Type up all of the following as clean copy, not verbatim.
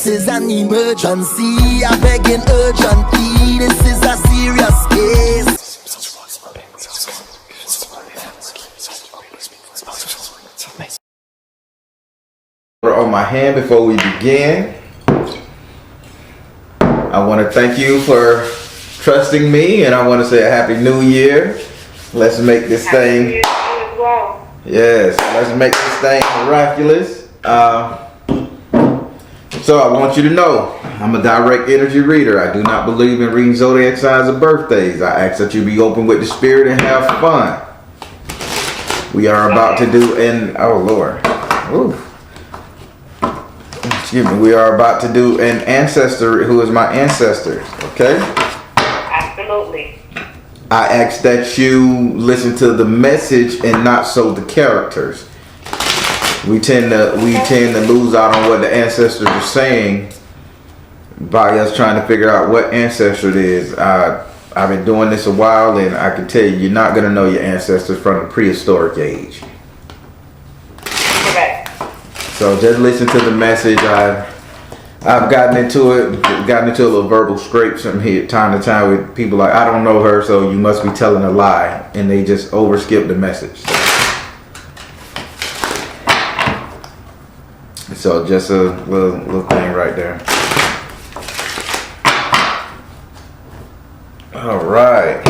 is an emergency. I begging urgently. This is a serious case. On my hand before we begin, I want to thank you for trusting me, and I want to say a happy new year. Let's make this thing. Yes, let's make this thing miraculous. So I want you to know, I'm a direct energy reader. I do not believe in reading zodiac signs of birthdays. I ask that you be open with the spirit and have fun. We are about to do an, oh Lord, ooh. Excuse me, we are about to do an ancestor who is my ancestors, okay? Absolutely. I ask that you listen to the message and not so the characters. We tend to lose out on what the ancestors are saying by us trying to figure out what ancestor it is. I've been doing this a while, and I can tell you, you're not going to know your ancestors from the prehistoric age. So just listen to the message. I've gotten into a little verbal scrapes from here time to time with people like, I don't know her, so you must be telling a lie, and they just overskip the message. So just a little thing right there. All right.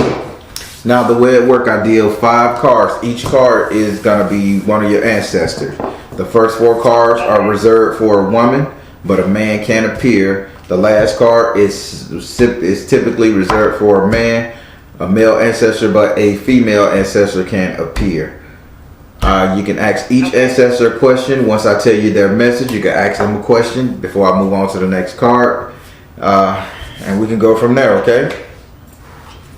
Now the way it works, I deal 5 cards. Each card is gonna be one of your ancestors. The first 4 cards are reserved for a woman, but a man can appear. The last card is typically reserved for a man, a male ancestor, but a female ancestor can appear. You can ask each ancestor a question. Once I tell you their message, you can ask them a question before I move on to the next card. And we can go from there, okay?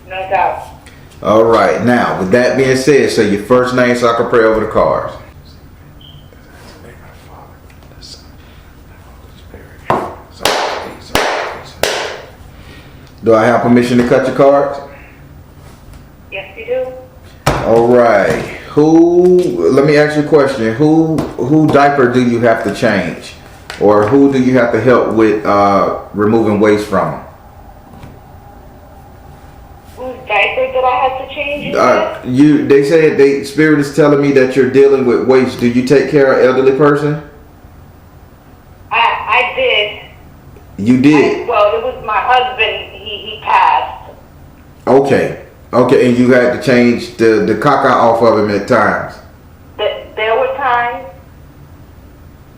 No doubt. All right. Now, with that being said, say your first name so I can pray over the cards. Do I have permission to cut your cards? Yes, you do. All right. Let me ask you a question. Who diaper do you have to change? Or who do you have to help with removing waste from? Whose diaper did I have to change? They said Spirit is telling me that you're dealing with waste. Do you take care of an elderly person? I did. You did? Well, it was my husband. He passed. Okay, and you had to change the caca off of him at times. There were times.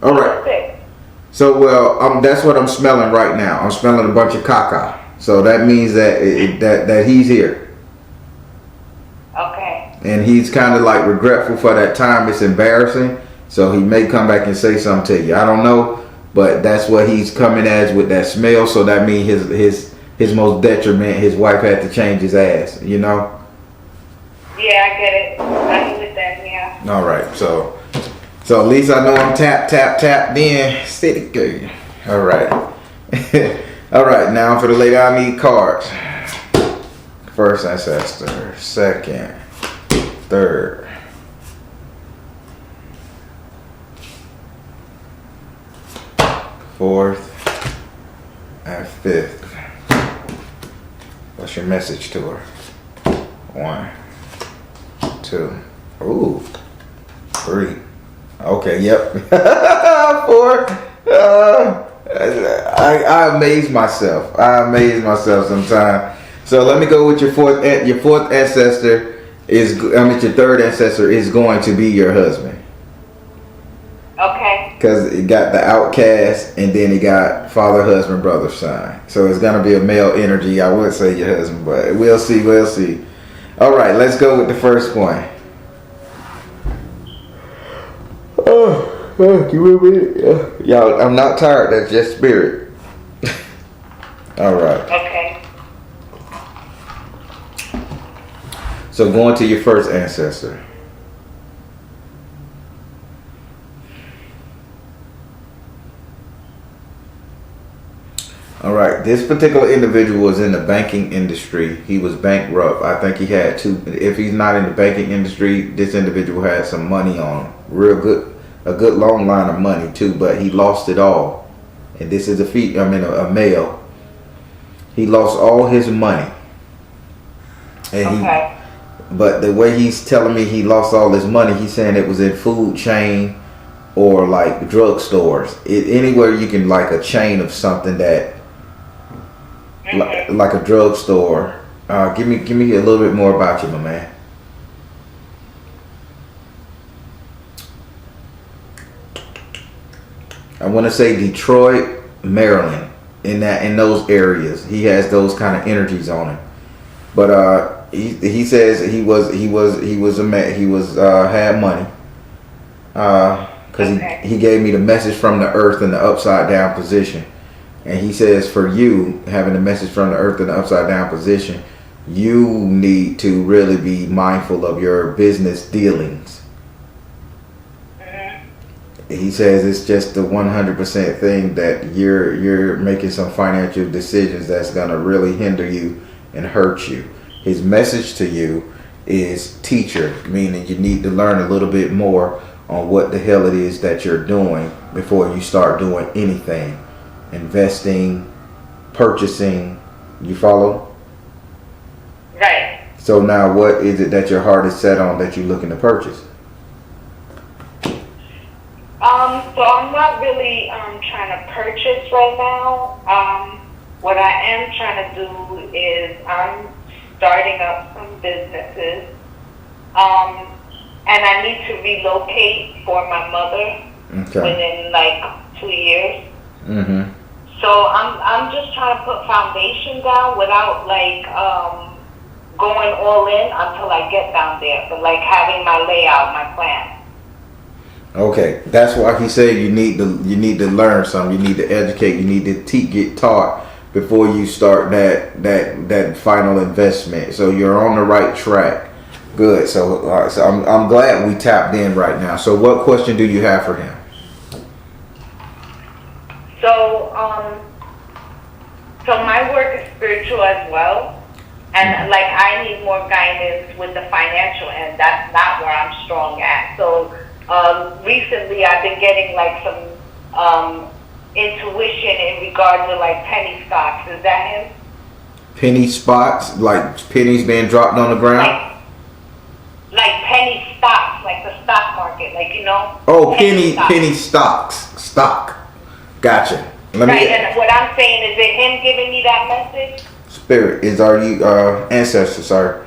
All right. So, that's what I'm smelling right now. I'm smelling a bunch of caca. So that means that he's here. Okay. And he's kind of like regretful for that time. It's embarrassing. So he may come back and say something to you. I don't know, but that's what he's coming as with that smell. So that means his most detriment, his wife had to change his ass, you know? Yeah, I get it. I knew it then, yeah. All right, so at least I know I'm tapped in. Steady girl. All right. All right, now for the lady, I need cards. First ancestor, second, third. Fourth, and fifth. What's your message to her? 1, 2, ooh, 3. Okay, yep. 4. I amaze myself. Sometimes. So let me go with your fourth ancestor your third ancestor is going to be your husband. Okay. Because it got the outcast, and then it got father, husband, brother sign. So it's gonna be a male energy. I would say your husband, but we'll see. All right, let's go with the first one. Y'all, I'm not tired. That's just spirit. All right. Okay. So going to your first ancestor. All right, this particular individual was in the banking industry. He was bankrupt. I think he had if he's not in the banking industry, this individual had some money on him. A good long line of money too, but he lost it all. and this is a male. He lost all his money, and but the way he's telling me he lost all his money, he's saying it was in food chain or like drugstores. Anywhere you can, like a chain of something that, like a drugstore. Give me a little bit more about you, my man. I want to say Detroit, Maryland, in those areas. He has those kind of energies on him. But he says he had money. Because he gave me the message from the earth in the upside down position. And he says for you, having the message from the earth in the upside down position, you need to really be mindful of your business dealings. He says it's just the 100% thing that you're making some financial decisions that's going to really hinder you and hurt you. His message to you is teacher, meaning you need to learn a little bit more on what the hell it is that you're doing before you start doing anything. Investing, purchasing, you follow? Right. So now what is it that your heart is set on that you're looking to purchase? So I'm not really trying to purchase right now. What I am trying to do is I'm starting up some businesses. And I need to relocate for my mother within like 2 years. So I'm just trying to put foundation down without like going all in until I get down there. But like having my layout, my plan. Okay, that's why he said you need to learn something. You need to educate. You need to get taught before you start that final investment. So you're on the right track. Good. So I'm glad we tapped in right now. So what question do you have for him? So my work is spiritual as well, and like I need more guidance with the financial end. That's not where I'm strong at. So recently I've been getting like some intuition in regard to like penny stocks. Is that him? Penny spots, like pennies being dropped on the ground? Like penny stocks, like the stock market, like, you know? Oh, penny stocks. Stock. Gotcha. And what I'm saying, is it him giving me that message? Spirit, are you ancestor, sorry.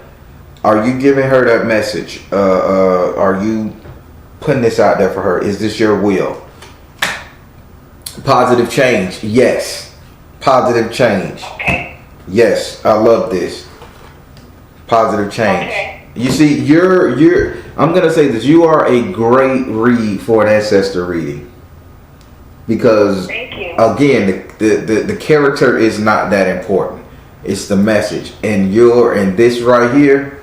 Are you giving her that message? Are you putting this out there for her? Is this your will? Positive change. Yes. Positive change. Okay. Yes, I love this. Positive change. Okay. You see, I'm gonna say this, you are a great read for an ancestor reading. Because thank you. Again, the character is not that important. It's the message. And this right here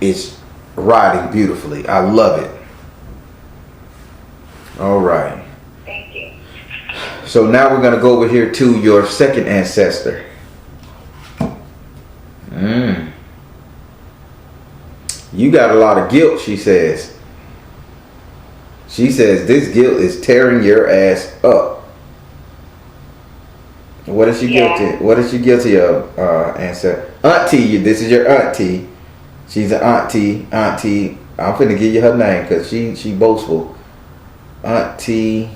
is riding beautifully. I love it. All right. Thank you. So now we're gonna go over here to your second ancestor. You got a lot of guilt, she says. She says this guilt is tearing your ass up. What is she guilty? What is she guilty of, ancestor? Auntie, this is your auntie. She's an auntie. Auntie, I'm finna give you her name because she boastful. Auntie.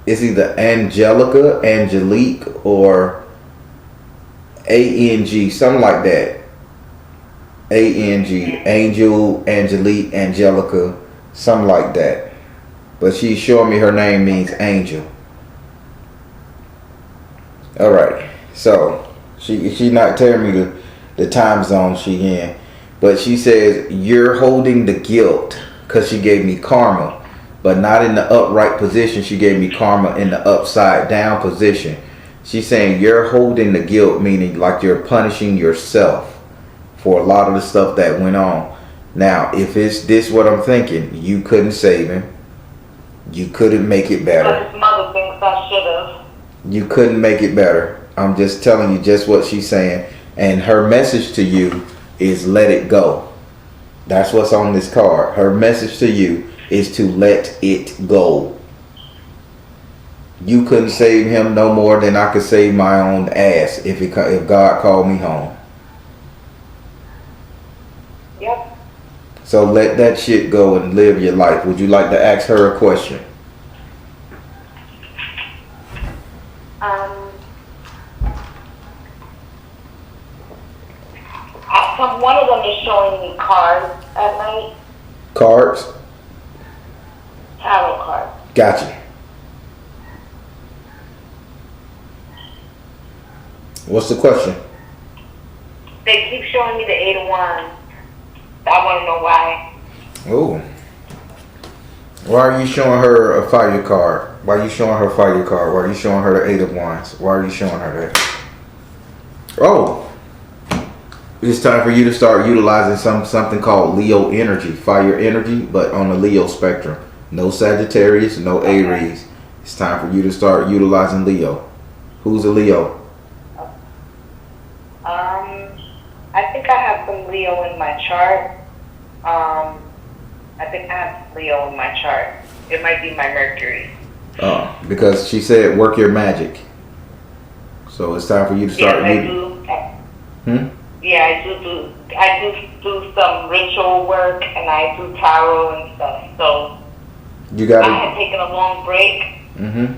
It's either Angelica, Angelique, or A-N-G, something like that. A-N-G, Angel, Angelique, Angelica, something like that. But she's showing me her name means angel. All right, so she not telling me the time zone she in, but she says you're holding the guilt because she gave me karma, but not in the upright position. She gave me karma in the upside down position. She's saying you're holding the guilt, meaning like you're punishing yourself for a lot of the stuff that went on. Now, if it's this what I'm thinking, you couldn't save him. You couldn't make it better. His mother thinks I should have. You couldn't make it better. I'm just telling you just what she's saying. And her message to you is let it go. That's what's on this card. Her message to you is to let it go. You couldn't save him no more than I could save my own ass if God called me home. Yep. So let that shit go and live your life. Would you like to ask her a question? One of them is showing me cards at night. Cards? Tarot cards. Gotcha. What's the question? They keep showing me the 8 of Wands. I want to know why. Oh. Why are you showing her a fire card? Why are you showing her fire card? Why are you showing her the 8 of Wands? Why are you showing her that? Oh. It's time for you to start utilizing something called Leo energy, fire energy, but on the Leo spectrum. No Sagittarius, no Aries. It's time for you to start utilizing Leo. Who's a Leo? I think I have some Leo in my chart. I think I have Leo in my chart. It might be my Mercury. Oh, because she said work your magic. So it's time for you to start. Yes, I do. Yeah, I do some ritual work, and I do tarot and stuff. So I had taken a long break,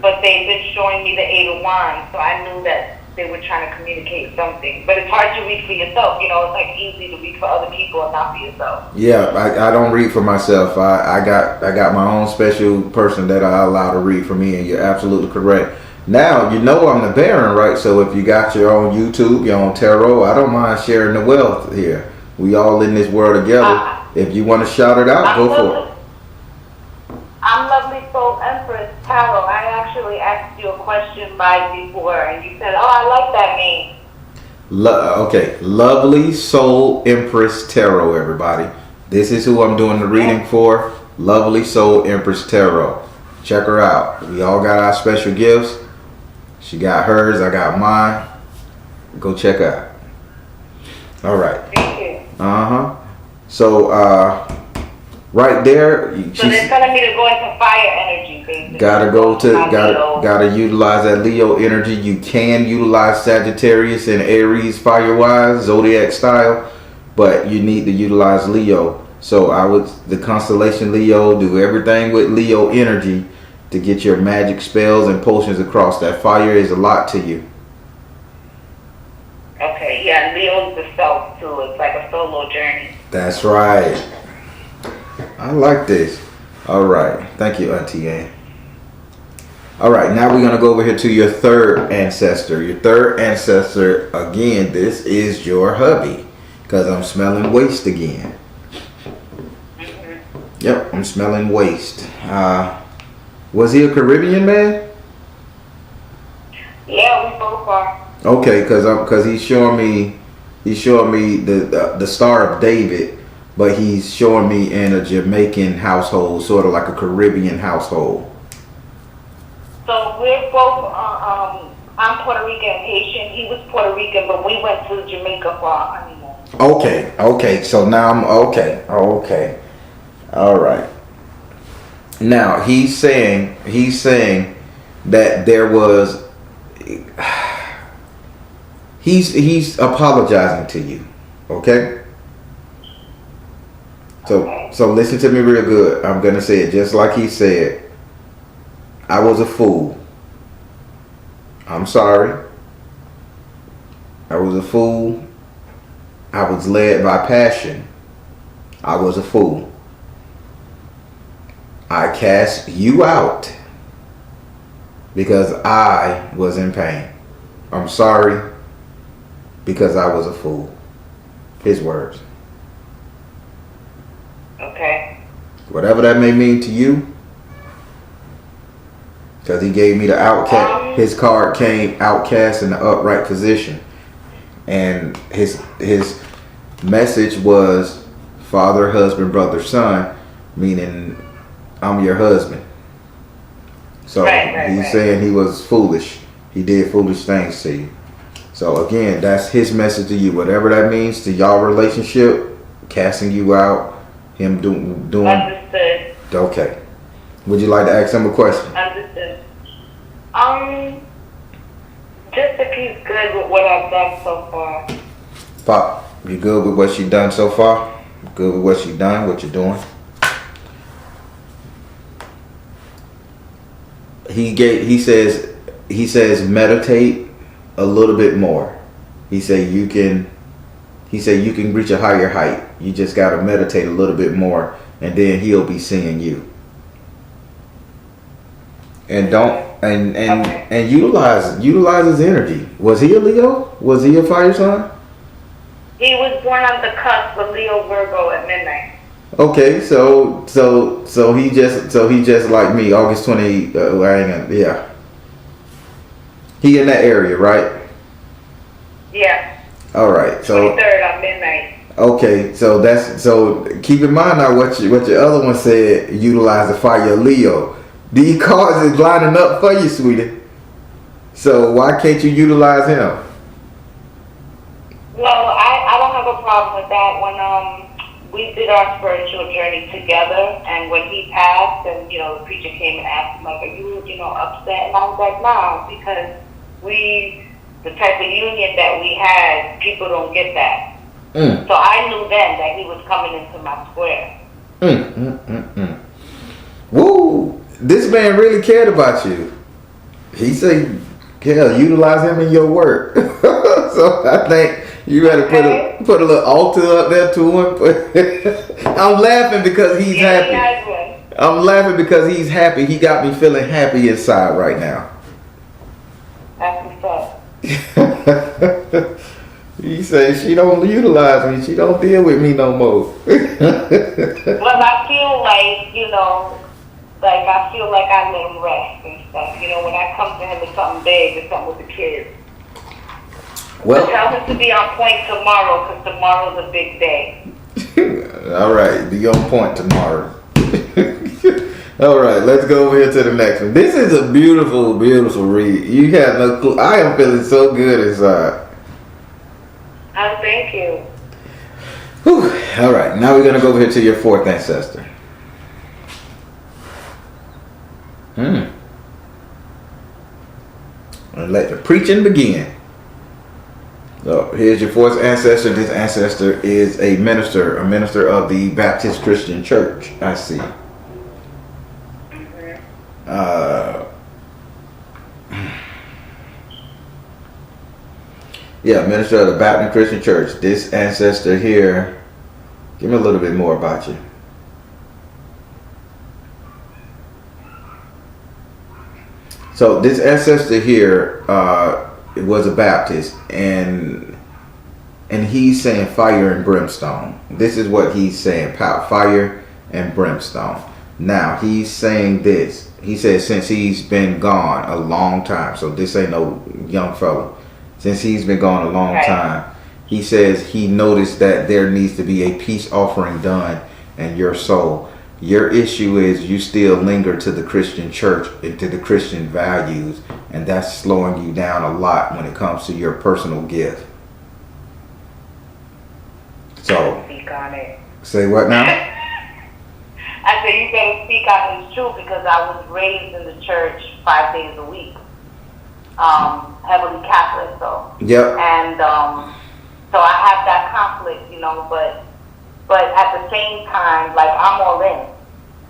but they've been showing me the 8 of Wands, so I knew that they were trying to communicate something. But it's hard to read for yourself. You know, it's like easy to read for other people and not for yourself. Yeah, I don't read for myself. I got my own special person that I allow to read for me, and you're absolutely correct. Now, you know I'm the Baron, right? So if you got your own YouTube, your own tarot, I don't mind sharing the wealth here. We all in this world together. If you want to shout it out, go for it. I'm Lovely Soul Empress Tarot. I actually asked you a question before, and you said, oh, I like that name. Okay, Lovely Soul Empress Tarot, everybody. This is who I'm doing the reading for. Lovely Soul Empress Tarot. Check her out. We all got our special gifts. She got hers, I got mine. Go check out. All right. Thank you. So, right there. So they're telling me to go into fire energy, basically. Gotta utilize that Leo energy. You can utilize Sagittarius and Aries fire-wise, zodiac style, but you need to utilize Leo. So the constellation Leo, do everything with Leo energy to get your magic spells and potions across. That fire is a lot to you. Okay, yeah, Leo's the self too. It's like a solo journey. That's right. I like this. All right. Thank you, Auntie Ann. All right, now we're going to go over here to your third ancestor. Your third ancestor, again, this is your hubby, because I'm smelling waste again. Yep, I'm smelling waste. Was he a Caribbean man? Yeah, we both are. Okay, because he's showing me the Star of David, but he's showing me in a Jamaican household, sort of like a Caribbean household. So we're both. I'm Puerto Rican and Haitian. He was Puerto Rican, but we went to Jamaica for our honeymoon. Okay. So now I'm okay. All right. Now he's saying that there was. He's apologizing to you. Okay. So listen to me real good. I'm gonna say it just like he said. I was a fool. I'm sorry. I was a fool. I was led by passion. I was a fool. I cast you out because I was in pain. I'm sorry because I was a fool. His words. Okay. Whatever that may mean to you. Because he gave me the outcast. His card came outcast in the upright position. And his message was father, husband, brother, son. Meaning I'm your husband. So he's saying he was foolish. He did foolish things to you. So again, that's his message to you. Whatever that means to y'all relationship, casting you out, him doing. Understood. Okay. Would you like to ask him a question? Understood. Just if he's good with what I've done so far. Pop, you good with what she done so far? Good with what she done, what you're doing? He says meditate a little bit more. He said you can reach a higher height. You just gotta meditate a little bit more, and then he'll be seeing you. And and utilize his energy. Was he a Leo? Was he a fire sign? He was born on the cusp of Leo Virgo at midnight. Okay, so he just like me, August 20. Yeah. He in that area, right? Yeah. All right. So 23rd at midnight. Okay, so keep in mind now what your other one said. Utilize the fire Leo. These cards is lining up for you, sweetie. So why can't you utilize him? Well, I don't have a problem with that. When we did our spiritual journey together, and when he passed, and the preacher came and asked him, like, are you upset? And I was like, nah, because the type of union that we had, people don't get that. So I knew then that he was coming into my square. Woo! This man really cared about you. He said, "Hell, utilize him in your work." So I think you better put a little altar up there to him. I'm laughing because he's happy. He has one. I'm laughing because he's happy. He got me feeling happy inside right now. That's what's up. He says she don't utilize me. She don't deal with me no more. Well, I feel like, I feel like I let him rest and stuff. When I come to him with something big or something with the kids. Well, tell him to be on point tomorrow, because tomorrow's a big day. All right, be on point tomorrow. All right, let's go over here to the next one. This is a beautiful, beautiful read. You have no clue. I am feeling so good inside. Oh, thank you. Whew. All right, now we're going to go over here to your fourth ancestor. And let the preaching begin. So here's your fourth ancestor. This ancestor is a minister of the Baptist Christian Church. I see. Yeah, minister of the Baptist Christian Church. This ancestor here, give me a little bit more about you. So this ancestor here was a Baptist, and he's saying fire and brimstone. This is what he's saying, fire and brimstone. Now he's saying this. He says since he's been gone a long time, so this ain't no young fellow. Since he's been gone a long time, he says he noticed that there needs to be a peace offering done in your soul. Your issue is you still linger to the Christian church and to the Christian values, and that's slowing you down a lot when it comes to your personal gift. So, speak on it. Say what now? I said you better speak on his truth, because I was raised in the church 5 days a week. Heavily Catholic, though. Yep. And so I have that conflict, but at the same time, like, I'm all in.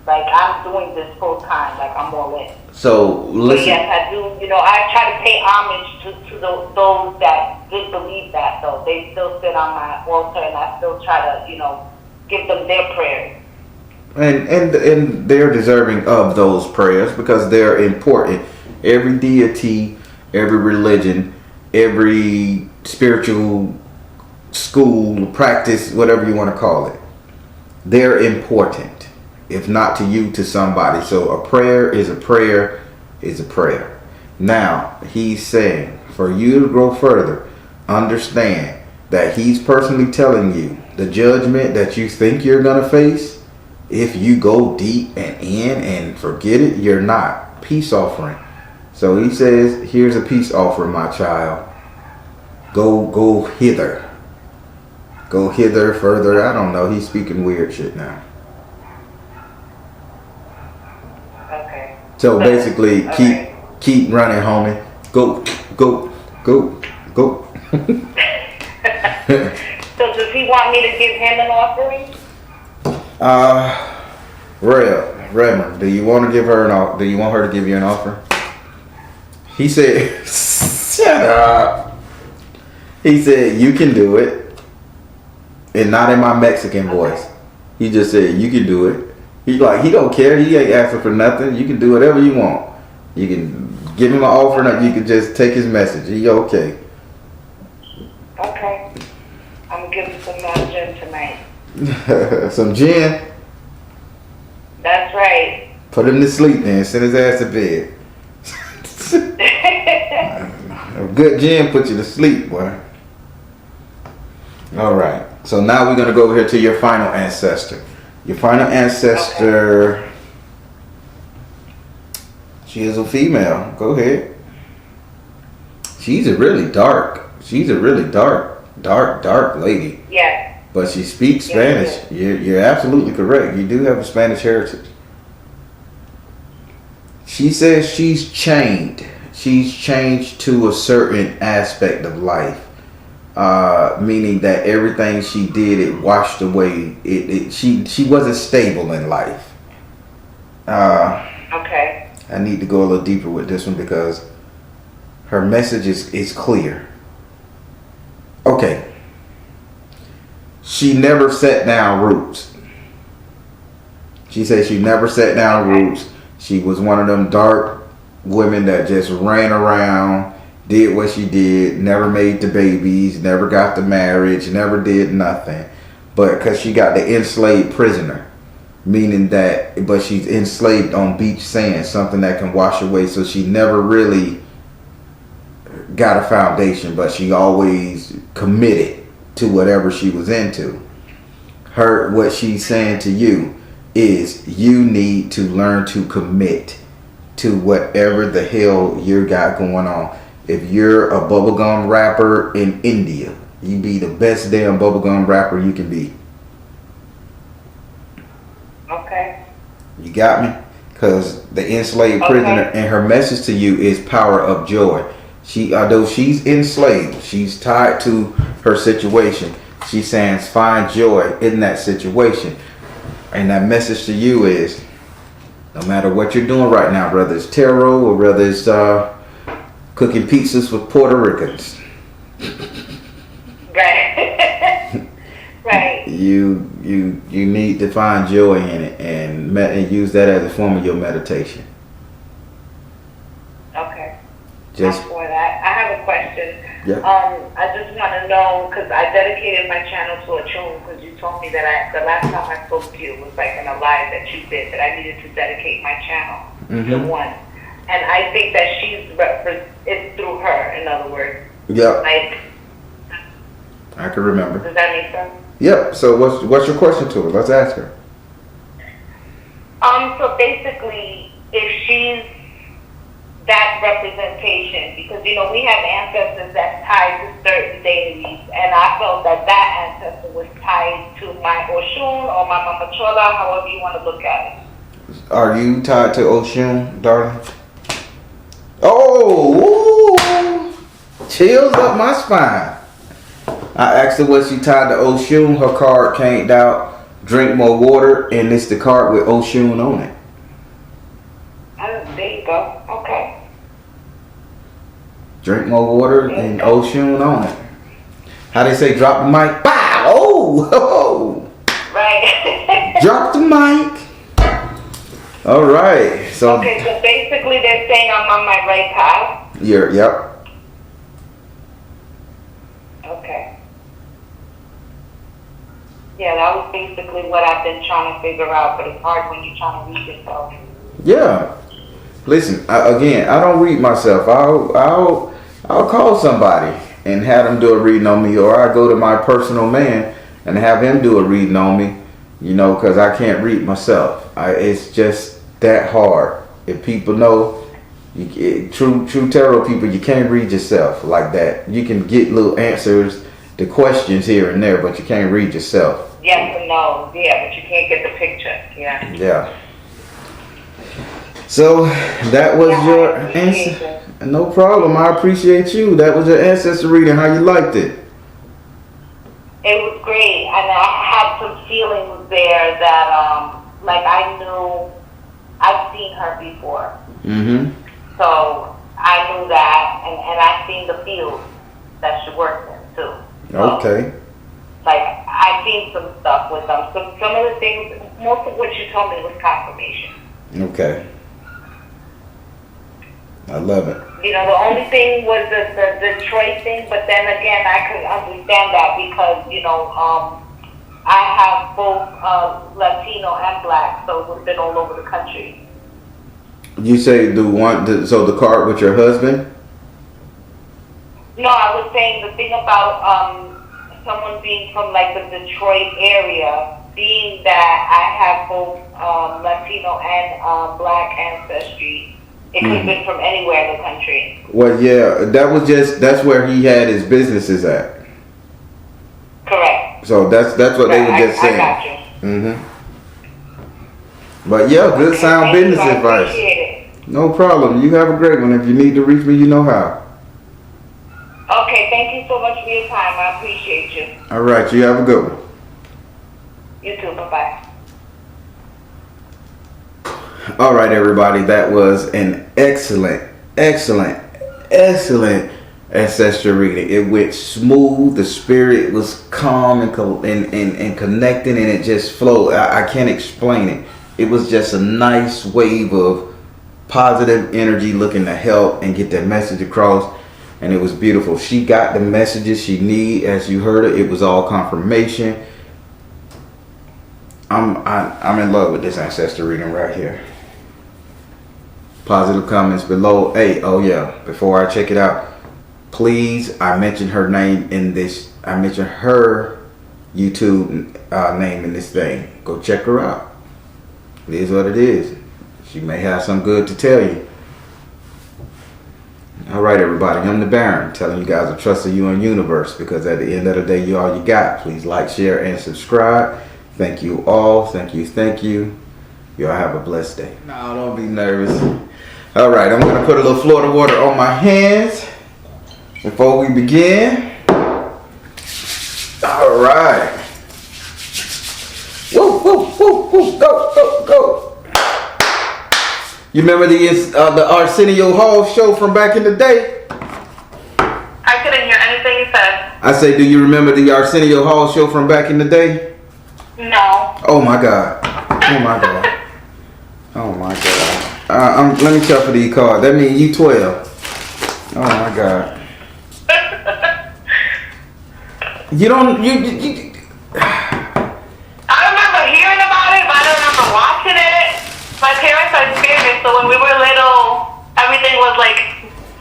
Like, I'm doing this full time. Like, I'm all in. So listen. But yes, I do. I try to pay homage to those that did believe that, though. They still sit on my altar, and I still try to, give them their prayers. And they're deserving of those prayers because they're important. Every deity, every religion, every spiritual school, practice, whatever you want to call it, they're important. If not to you, to somebody. So a prayer is a prayer is a prayer. Now, he's saying for you to grow further, understand that he's personally telling you the judgment that you think you're going to face. If you go deep and in and forget it, you're not. Peace offering. So he says, here's a peace offering, my child. Go hither. Go hither, further. I don't know. He's speaking weird shit now. Okay. So basically, Keep running, homie. Go, go, go, go. So does he want me to give him an offering? Redmond, do you want to give her do you want her to give you an offer? He said, shut up. He said, you can do it. And not in my Mexican voice. He just said, you can do it. He don't care. He ain't asking for nothing. You can do whatever you want. You can give him an offer and you can just take his message. He okay. Okay. I'm going to give him some gin tonight. Some gin? That's right. Put him to sleep then. Send his ass to bed. A good gin put you to sleep, boy. All right. So now we're going to go over here to your final ancestor. Your final ancestor, okay. She is a female. Go ahead. She's a really dark lady. Yeah. But she speaks Spanish. Yes. You're absolutely correct. You do have a Spanish heritage. She says she's chained. She's changed to a certain aspect of life. Meaning that everything she did, it washed away. She wasn't stable in life. Okay. I need to go a little deeper with this one because her message is clear. Okay. She never set down roots. She said she never set down roots. She was one of them dark women that just ran around, did what she did, never made the babies, never got the marriage, never did nothing. But because she got the enslaved prisoner, meaning that, but she's enslaved on beach sand, something that can wash away. So she never really got a foundation, but she always committed to whatever she was into. What she's saying to you is you need to learn to commit to whatever the hell you got going on. If you're a bubblegum rapper in India, you be the best damn bubblegum rapper you can be. Okay. You got me? Because the enslaved prisoner, and her message to you is power of joy. Although she's enslaved, she's tied to her situation. She's saying find joy in that situation. And that message to you is, no matter what you're doing right now, whether it's tarot or whether it's cooking pizzas with Puerto Ricans. Right. Right. You need to find joy in it and use that as a form of your meditation. Okay. Just for that, I have a question. Yeah. I just want to know, because I dedicated my channel to a tune, because you told me that the last time I spoke to you was like in a live that you did, that I needed to dedicate my channel to one. And I think that it's through her, in other words. Yep. Like, I can remember. Does that make sense? Yep. So what's your question to her? Let's ask her. So basically, if she's that representation, because we have ancestors that's tied to certain deities, and I felt that ancestor was tied to my Oshun or my Mama Chola, however you want to look at it. Are you tied to Oshun, darling? Oh, chills up my spine. I asked her was she tied to Oshun. Her card came out. Drink more water, and it's the card with Oshun on it. There you go. Okay. Drink more water and Oshun on it. How they say drop the mic? Bow! Oh! Right. Drop the mic. All right. So. Okay, so basically they're saying I'm on my right path. Yep. Okay. Yeah, that was basically what I've been trying to figure out, but it's hard when you're trying to read yourself. Yeah. Listen, I don't read myself. I'll call somebody and have them do a reading on me, or I go to my personal man and have him do a reading on me, because I can't read myself. It's just that hard. If people know, true tarot people, you can't read yourself like that. You can get little answers to questions here and there, but you can't read yourself. Yes and no. Yeah, but you can't get the picture. Yeah. Yeah. So that was your I appreciate answer. it. No problem. I appreciate you. That was your ancestor reading. How you liked it? It was great, and I had some feelings there that, like I knew I've seen her before. Mm-hmm. So I knew that, and I've seen the field that she works in too. So, Okay. like I've seen some stuff with them. Some of the things, most of what you told me was confirmation. Okay. I love it. You know, the only thing was the Detroit thing, but then again, I could understand that because, you know, I have both Latino and Black, so we've been all over the country. You say so the card with your husband? No, I was saying the thing about someone being from like the Detroit area, being that I have both Latino and Black ancestry. It could have been from anywhere in the country. Well, yeah, that's where he had his businesses at. Correct. So that's what they were just saying. I got you. Mm-hmm. But yeah, good sound business advice. Appreciate it. No problem. You have a great one. If you need to reach me, you know how. Okay, thank you so much for your time. I appreciate you. All right, you have a good one. You too. Bye-bye. All right, everybody. That was an excellent ancestral reading. It went smooth. The spirit was calm and connecting, and it just flowed. I can't explain it. It was just a nice wave of positive energy looking to help and get that message across. And it was beautiful. She got the messages she need. As you heard it was all confirmation. I'm in love with this ancestral reading right here. Positive comments below. Hey, oh yeah, before I check it out, please, I mentioned her name in this. I mentioned her YouTube name in this thing. Go check her out. It is what it is. She may have some good to tell you. All right, everybody. I'm the Baron, telling you guys to trust in you and universe, because at the end of the day, you all you got. Please like, share, and subscribe. Thank you all. Thank you. Thank you. Y'all have a blessed day. No, don't be nervous. All right, I'm going to put a little Florida water on my hands before we begin. All right. Woo, woo, woo, woo. Go, go, go. You remember the Arsenio Hall show from back in the day? I couldn't hear anything you said. I say, do you remember the Arsenio Hall show from back in the day? No. Oh my God. Oh my God. Oh my God. Let me shuffle these cards. That means you 12. Oh my God. You don't. I remember hearing about it, but I don't remember watching it. My parents are experienced, so when we were little, everything was like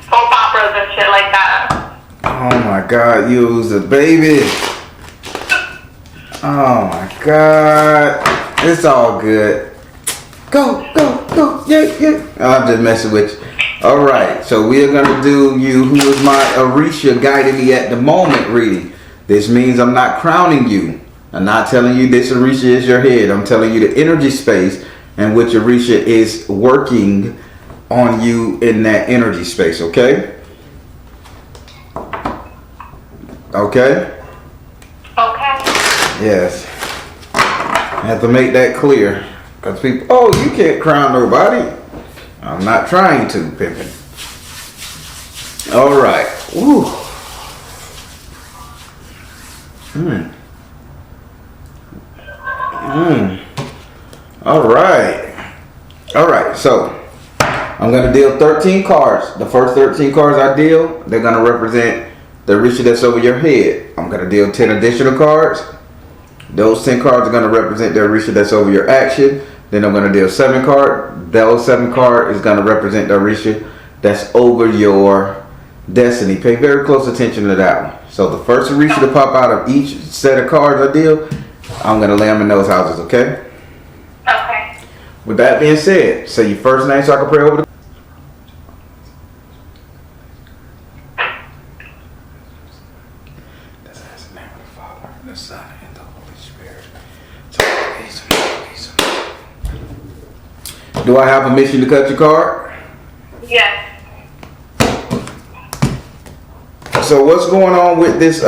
soap operas and shit like that. Oh my God, you was a baby. Oh my God. It's all good. Go, go, go. Yeah, yeah. I'm just messing with you. All right, so we are going to do you, who is my Orisha guiding me at the moment reading. This means I'm not crowning you. I'm not telling you this Orisha is your head. I'm telling you the energy space in which Orisha is working on you in that energy space, okay? Okay? Okay. Yes. I have to make that clear. Because people, oh, you can't crown nobody. I'm not trying to, Pippin. All right. Woo. All right. All right. So I'm going to deal 13 cards. The first 13 cards I deal, they're going to represent the Orisha that's over your head. I'm going to deal 10 additional cards. Those 10 cards are going to represent the Orisha that's over your action. Then I'm going to deal 7 cards. Those 7 cards is going to represent the Orisha that's over your destiny. Pay very close attention to that one. So the first Orisha to pop out of each set of cards I deal, I'm going to lay them in those houses, okay? Okay. With that being said, say your first name so I can pray over the... That's the name of the Father, the Son, and the Holy Spirit. Do I have permission to cut your card? Yes. So what's going on with this?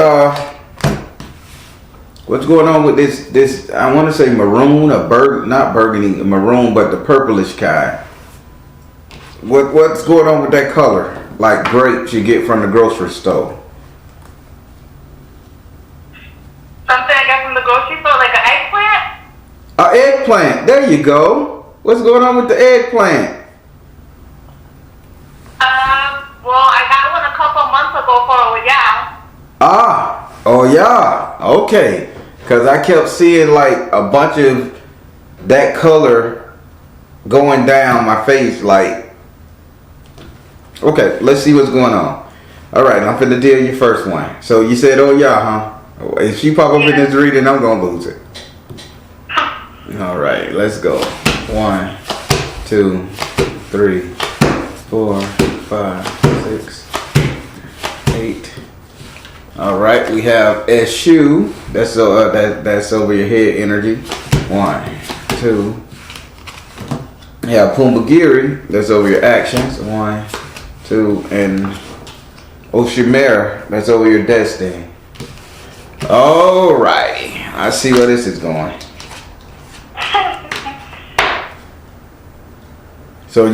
What's going on with this? I want to say maroon or not burgundy, maroon, but the purplish kind. What's going on with that color? Like grapes you get from the grocery store. Something I got from the grocery store, like an eggplant? An eggplant. There you go. What's going on with the eggplant? Well, I got one a couple months ago for a yeah. Oh yeah. Okay. Cause I kept seeing like a bunch of that color going down my face. Like, okay, let's see what's going on. All right, I'm finna deal your first one. So you said, oh yeah, huh? If she pop up in this reading, I'm gonna lose it. All right, let's go. 1, 2, 3, 4, 5, 6, 8. All right, we have S.U. That's over your head energy. 1, 2. We have Pumbagiri. That's over your actions. 1, 2, and S.O.LMatters. That's over your destiny. All right, I see where this is going. So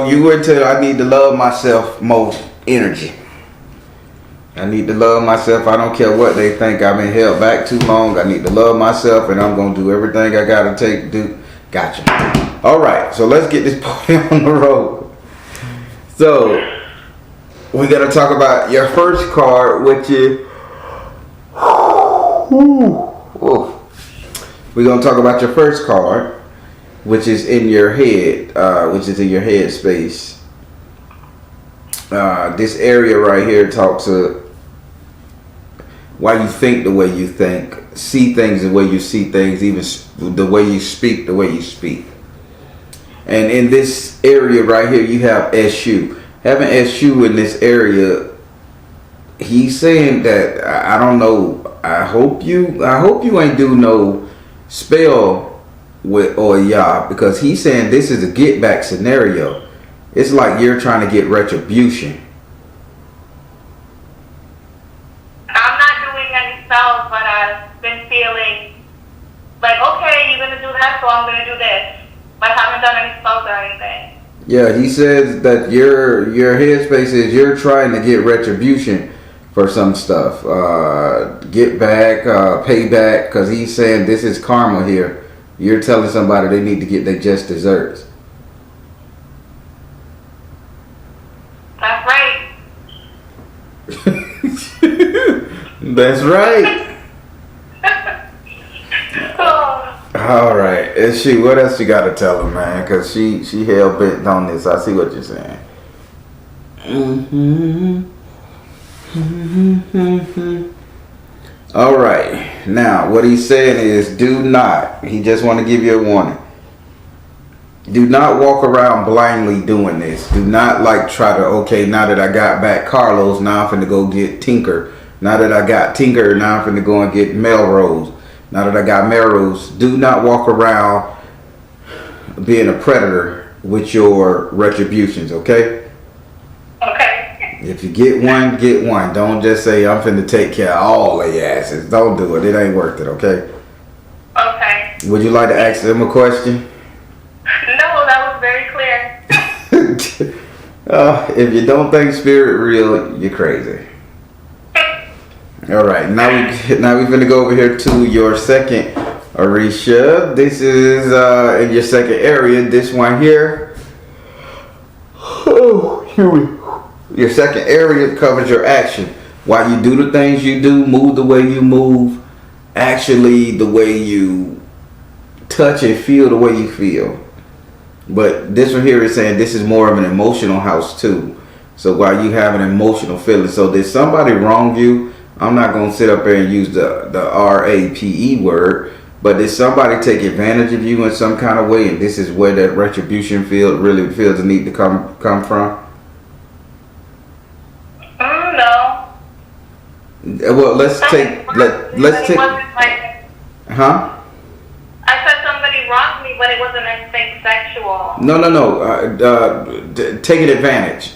you went to I need to love myself most energy. I need to love myself. I don't care what they think. I've been held back too long. I need to love myself, and I'm gonna do everything I gotta do. Gotcha. All right, so let's get this party on the road. So we gotta talk about your first card, which is. We're gonna talk about your first card, which is in your head, which is in your head space. This area right here talks to why you think the way you think, see things the way you see things, even the way you speak the way you speak. And in this area right here, you have S.U. Having S.U. in this area, he's saying that I don't know. I hope you ain't do no spell with Oya, because he's saying this is a get back scenario. It's like you're trying to get retribution. I'm not doing any spells, but I've been feeling like, okay, you're gonna do that, so I'm gonna do this. But I haven't done any spells or anything. Yeah, he says that your headspace is you're trying to get retribution for some stuff. Get back, pay back, because he's saying this is karma here. You're telling somebody they need to get their just desserts. That's right. That's right. All right. And what else you got to tell her, man? Because she hell bent on this. I see what you're saying. All right. Now, what he's saying is do not. He just want to give you a warning. Do not walk around blindly doing this. Do not try to, okay, now that I got back Carlos, now I'm finna go get Tinker. Now that I got Tinker, now I'm finna go and get Melrose. Now that I got Melrose, do not walk around being a predator with your retributions, okay? Okay. If you get one, get one. Don't just say, I'm finna take care of all their asses. Don't do it. It ain't worth it, okay? Okay. Would you like to ask them a question? No, that was very clear. If you don't think spirit real, you're crazy. All right, now we're gonna go over here to your second Orisha. This is in your second area. This one here. Oh, here we. Your second area covers your action. Why you do the things you do, move the way you move, actually the way you touch and feel the way you feel. But this one here is saying this is more of an emotional house too. So while you have an emotional feeling, so did somebody wrong you? I'm not going to sit up there and use the RAPE word, but did somebody take advantage of you in some kind of way, and this is where that retribution really feels the need to come from? No. Well, let's take. Huh? I said somebody wronged me, when it wasn't anything sexual. No. Taking advantage.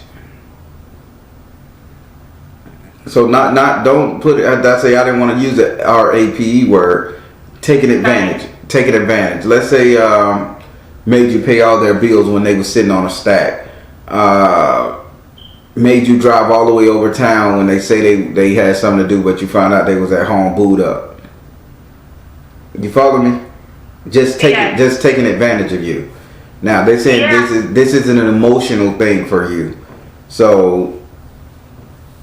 So don't put it. I say I didn't want to use the RAPE word. Taking advantage. Taking advantage. Let's say made you pay all their bills when they were sitting on a stack. Made you drive all the way over town when they say they had something to do, but you found out they was at home booed up. You follow me? Just taking advantage of you. Now they saying this isn't an emotional thing for you, so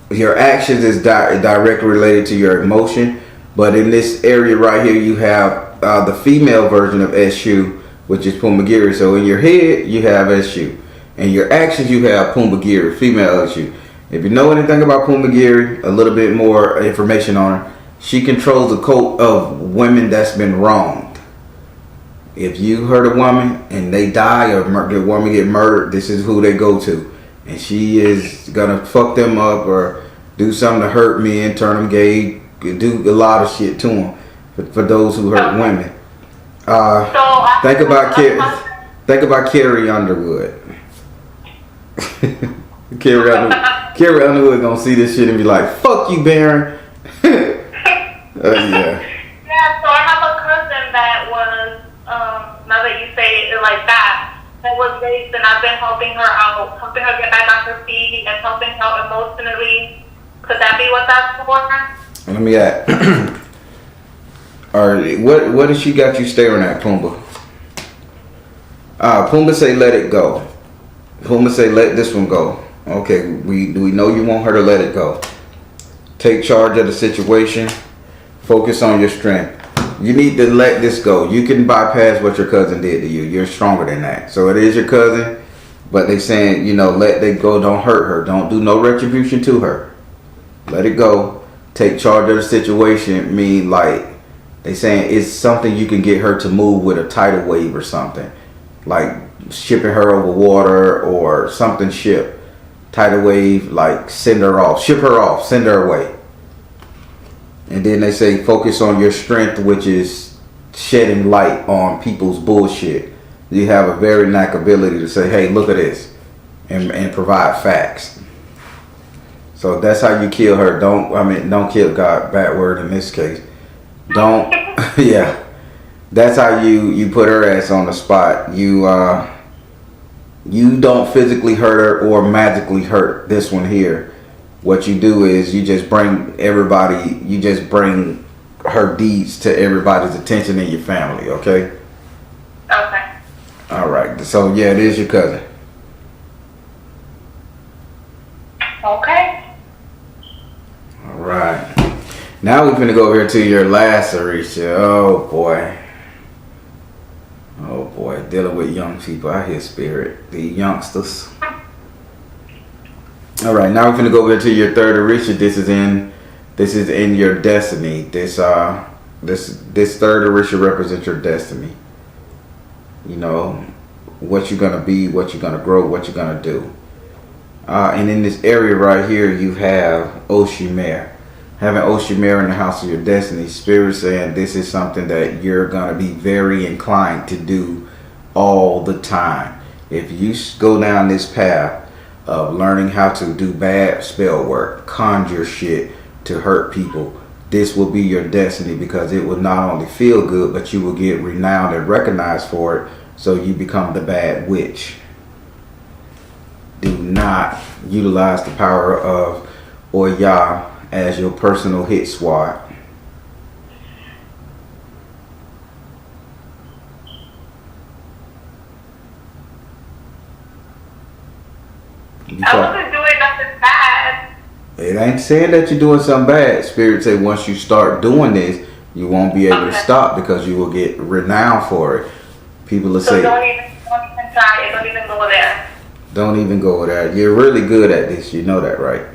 your actions is directly related to your emotion. But in this area right here, you have the female version of SU, which is Pumbagiri. So in your head, you have SU. In your actions, you have Pumbagiri, female SU. If you know anything about Pumbagiri, a little bit more information on her, she controls the cult of women that's been wronged. If you hurt a woman and they die or the woman get murdered, this is who they go to. And she is going to fuck them up or do something to hurt men, turn them gay, do a lot of shit to them for those who hurt women. Think about Carrie Underwood. Carrie Underwood gonna see this shit and be like, "Fuck you, Baron." Yeah. Yeah. So I have a cousin that was, now that you say it like that was raised, and I've been helping her out, helping her get back on her feet, and helping her out emotionally. Could that be what that's for? Let me ask. Alright, what has she got you staring at, Pumbaa? Pumbaa say let it go. Pumbaa say let this one go. Okay, we know you want her to let it go. Take charge of the situation. Focus on your strength. You need to let this go. You can bypass what your cousin did to you. You're stronger than that. So it is your cousin, but they saying, let it go. Don't hurt her. Don't do no retribution to her. Let it go. Take charge of the situation. Mean like they saying it's something you can get her to move with a tidal wave or something. Like shipping her over water or something ship. Tidal wave, like send her off. Ship her off. Send her away. And then they say focus on your strength, which is shedding light on people's bullshit. You have a very knack ability to say, hey, look at this. And provide facts. So that's how you kill her. Don't kill God. Bad word in this case. Don't. Yeah. That's how you put her ass on the spot. You don't physically hurt her or magically hurt this one here. What you do is you just bring her deeds to everybody's attention in your family, okay? Okay. All right. So yeah, it is your cousin. Okay. All right. Now we're gonna go over here to your last Orisha. Oh boy, dealing with young people. I hear spirit, the youngsters. All right, now we're gonna go over to your third Orisha. This is in your destiny. This third Orisha represents your destiny. What you're gonna be, what you're gonna grow, what you're gonna do. And in this area right here, you have S.O.LMatters. Having S.O.LMatters in the house of your destiny, Spirit saying this is something that you're going to be very inclined to do all the time. If you go down this path of learning how to do bad spell work, conjure shit to hurt people, this will be your destiny because it will not only feel good, but you will get renowned and recognized for it, so you become the bad witch. Do not utilize the power of Oya as your personal hit squad. I wasn't doing nothing bad. It ain't saying that you're doing something bad. Spirit say once you start doing this, you won't be able to stop because you will get renowned for it. People will say, don't even try it. Don't even go there. Don't even go there. You're really good at this. You know that, right?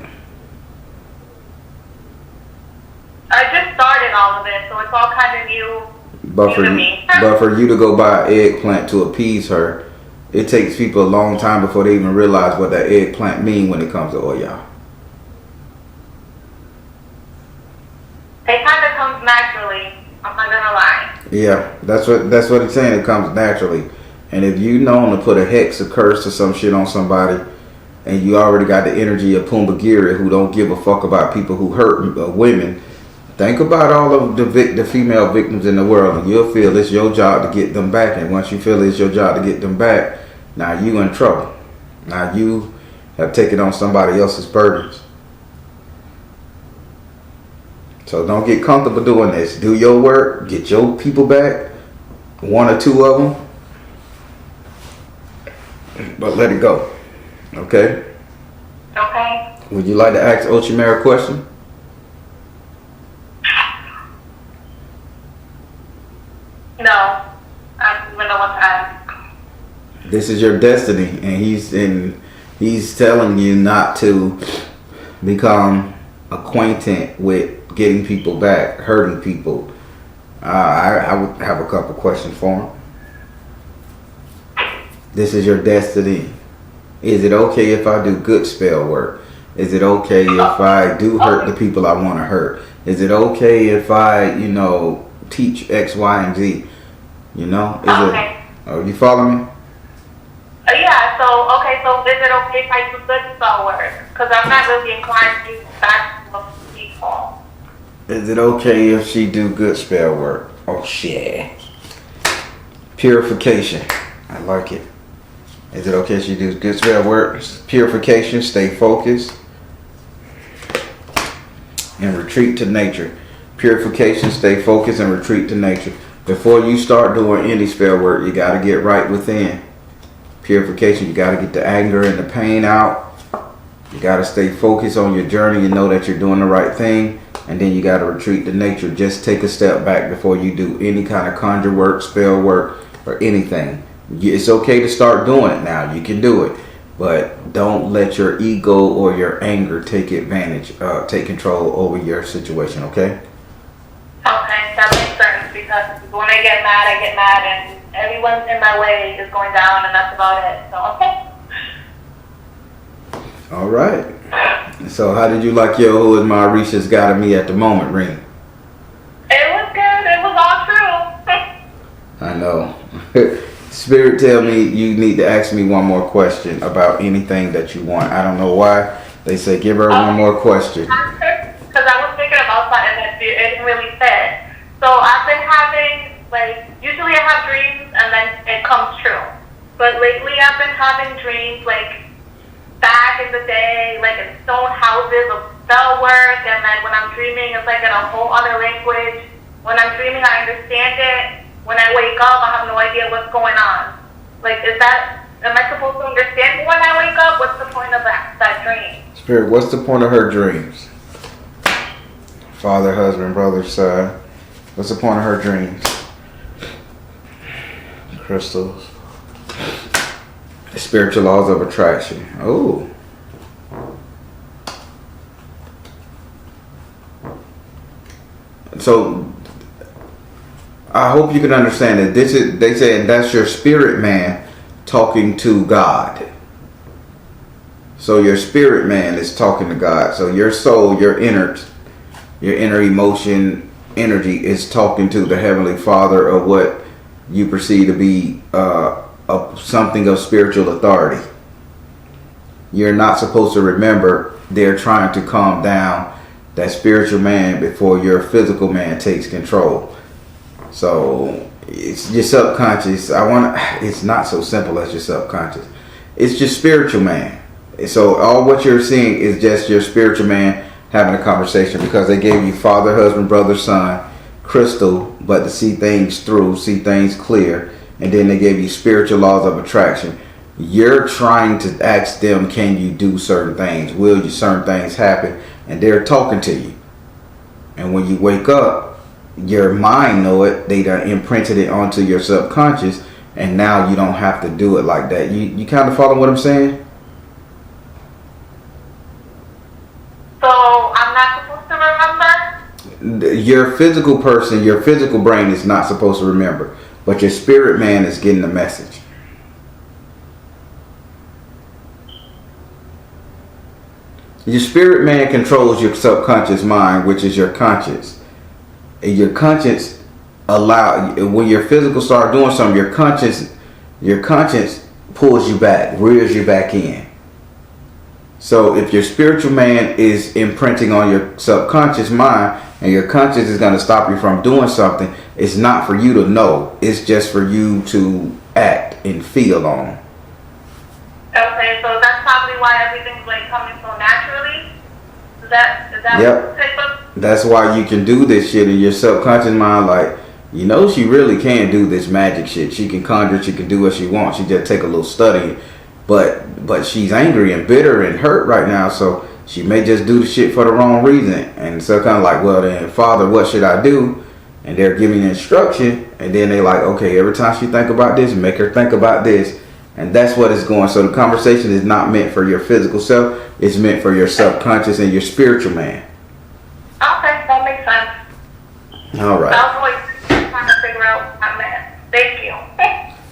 I just started all of it, so it's all kind of new. But for you to go buy an eggplant to appease her, it takes people a long time before they even realize what that eggplant mean when it comes to Oya. It kind of comes naturally. I'm not gonna lie. Yeah, that's what it's saying. It comes naturally. And if you known to put a hex, a curse, or some shit on somebody, and you already got the energy of Pumbagiri, who don't give a fuck about people who hurt women, think about all of the female victims in the world, and you'll feel it's your job to get them back. And once you feel it's your job to get them back, now you in trouble. Now you have taken on somebody else's burdens. So don't get comfortable doing this. Do your work. Get your people back. One or two of them. But let it go. Okay? Okay. Would you like to ask S.O.LMatters a question? No. I don't even know what to ask. This is your destiny, and he's telling you not to become acquainted with getting people back, hurting people. I would have a couple questions for him. This is your destiny. Is it okay if I do good spell work? Is it okay if I do hurt the people I want to hurt? Is it okay if I, teach X, Y, and Z? Is Okay. Oh, you follow me? Yeah, so is it okay if I do good spell work? Because I'm not really inclined to do that with people. Is it okay if she do good spell work? Oh shit. Purification. I like it. Is it okay if she do good spell work? Purification, stay focused. And retreat to nature. Purification, stay focused, and retreat to nature. Before you start doing any spell work, you got to get right within. Purification, you got to get the anger and the pain out. You got to stay focused on your journey and know that you're doing the right thing. And then you got to retreat to nature. Just take a step back before you do any kind of conjure work, spell work, or anything. It's okay to start doing it now. You can do it. But don't let your ego or your anger take control over your situation, okay? Okay, that makes sense, because when I get mad, and everyone in my way is going down, and that's about it. So, okay. All right. So how did you like your Who Is My Orisha's Got Me at the Moment ring? It was good. It was all true. I know. Spirit tell me you need to ask me one more question about anything that you want. I don't know why. They say give her one more question. Because I was thinking about something that it didn't really fit. So I've been having, usually I have dreams and then it comes true. But lately I've been having dreams, back in the day, in stone houses of spell work, and then when I'm dreaming, it's in a whole other language. When I'm dreaming, I understand it. When I wake up, I have no idea what's going on. Am I supposed to understand when I wake up? What's the point of that dream? Spirit, what's the point of her dreams? Father, husband, brother, son. What's the point of her dreams? Crystals. The spiritual laws of attraction. Oh. So I hope you can understand that they say that's your spirit man talking to God. So your spirit man is talking to God. So your soul, your inner emotion, energy is talking to the Heavenly Father, of what you perceive to be something of spiritual authority. You're not supposed to remember. They're trying to calm down that spiritual man before your physical man takes control. So it's your subconscious. It's not so simple as your subconscious. It's just spiritual man. So all what you're seeing is just your spiritual man having a conversation, because they gave you father, husband, brother, son, crystal, but to see things through, see things clear. And then they gave you spiritual laws of attraction. You're trying to ask them, can you do certain things? Will you certain things happen? And they're talking to you. And when you wake up, your mind know it. They done imprinted it onto your subconscious, and now you don't have to do it like that. You kind of follow what I'm saying? So I'm not supposed to remember? Your physical person, your physical brain is not supposed to remember, but your spirit man is getting the message. Your spirit man controls your subconscious mind, which is your conscience. And your conscience when your physical start doing something, your conscience pulls you back, rears you back in. So if your spiritual man is imprinting on your subconscious mind, and your conscience is going to stop you from doing something, it's not for you to know. It's just for you to act and feel on. Okay, so that's probably why everything's like coming so naturally. Is that Yep. type of? That's why you can do this shit in your subconscious mind. Like, you know, she really can do this magic shit. She can conjure. She can do what she wants. She just take a little study. But she's angry and bitter and hurt right now. So she may just do the shit for the wrong reason. And so kind of like, well then, Father, what should I do? And they're giving instruction. And then they like, okay, every time she think about this, make her think about this. And that's what it's going. So the conversation is not meant for your physical self. It's meant for your subconscious and your spiritual man. Okay, that makes sense. All right. I was always trying to figure out my man. Thank you.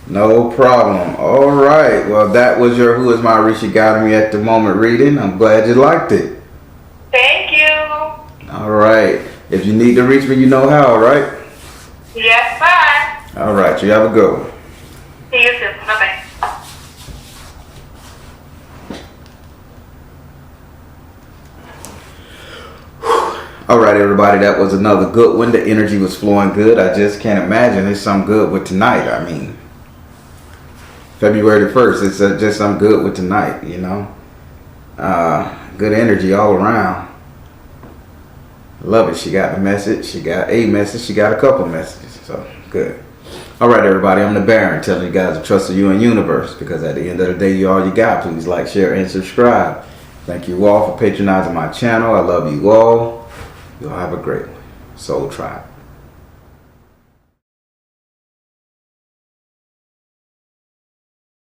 No problem. All right. Well, that was your Who Is My Orisha Guiding Me at the Moment reading. I'm glad you liked it. Thank you. All right. If you need to reach me, you know how, right? Yes, sir. All right. You have a good one. See you soon. Bye-bye. All right, everybody. That was another good one. The energy was flowing good. I just can't imagine it's something good with tonight. I mean, February the 1st. It's just something good with tonight, you know. Good energy all around. Love it. She got the message. She got a message. She got a couple messages. So, good. All right, everybody. I'm the Baron telling you guys to trust in you and universe, because at the end of the day, you're all you got. Please like, share, and subscribe. Thank you all for patronizing my channel. I love you all. You'll have a great one. Soul Tribe.